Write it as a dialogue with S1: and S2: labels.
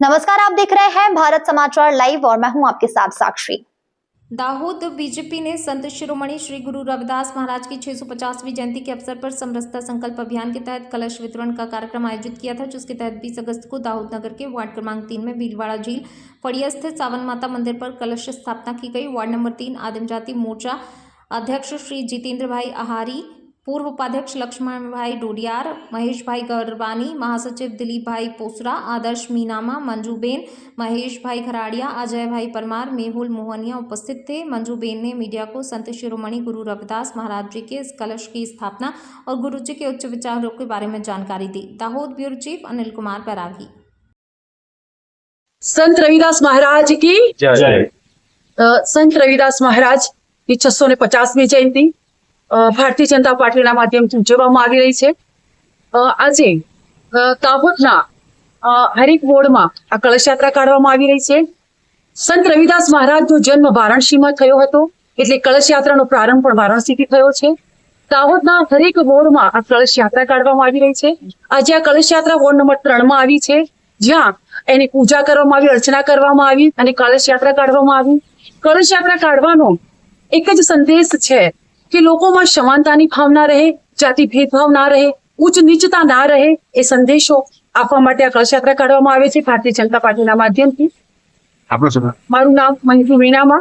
S1: नमस्कार, आप देख रहे हैं भारत समाचार लाइव और मैं हूं आपके साथ साक्षी।
S2: दाहोद बीजेपी ने संत शिरोमणि श्री गुरु रविदास महाराज की 650वीं जयंती के अवसर पर समरसता संकल्प अभियान के तहत कलश वितरण का कार्यक्रम आयोजित किया था, जिसके तहत 20 अगस्त को दाहोद नगर के वार्ड क्रमांक 3 में भीलवाड़ा झील फड़िया स्थित सावन माता मंदिर पर कलश स्थापना की गई। वार्ड नंबर 3 आदिम जाति मोर्चा अध्यक्ष श्री जितेंद्र भाई आहारी, पूर्व उपाध्यक्ष लक्ष्मण भाई डोडियार, महेश भाई गरवानी, महासचिव दिलीप भाई पोसरा, आदर्श मीनामा, मंजूबेन, महेश भाई खराड़िया, अजय भाई परमार, मेहुल मोहनिया उपस्थित थे। मंजूबेन ने मीडिया को संत शिरोमणि गुरु रविदास महाराज जी के इस कलश की स्थापना और गुरु जी के उच्च विचारों के बारे में जानकारी दी। दाहोद ब्यूरो चीफ अनिल कुमार बैरागी।
S3: संत रविदास महाराज की जय। संत रविदास महाराज की 650મી જયંતિ ભારતીય જનતા પાર્ટીના માધ્યમથી ઉજવવામાં આવી રહી છે। આજે દાહોદના હરેક વોર્ડમાં આ કળશ યાત્રા કાઢવામાં આવી રહી છે। સંત રવિદાસ મહારાજનો જન્મ વારાણસીમાં થયો હતો, એટલે કળશ યાત્રાનો પ્રારંભ પણ વારાણસીથી થયો છે। દાહોદના હરેક વોર્ડમાં આ કળશ યાત્રા કાઢવામાં આવી રહી છે। આજે આ કળશ યાત્રા વોર્ડ નંબર 3માં આવી છે, જ્યાં એની પૂજા કરવામાં આવી, અર્ચના કરવામાં આવી અને કળશ યાત્રા કાઢવામાં આવી। કળશ યાત્રા કાઢવાનો એક જ સંદેશ છે કે લોકોમાં સમાનતાની ભાવના રહે, જાતિ ભેદભાવ ના રહે, ઉચ્ચ નીચતા ના રહે, એ સંદેશો આપવા માટે આ કળશ યાત્રા કાઢવામાં આવે છે ભારતીય જનતા પાર્ટીના માધ્યમથી। મારું નામ મંજુ મીનામાં।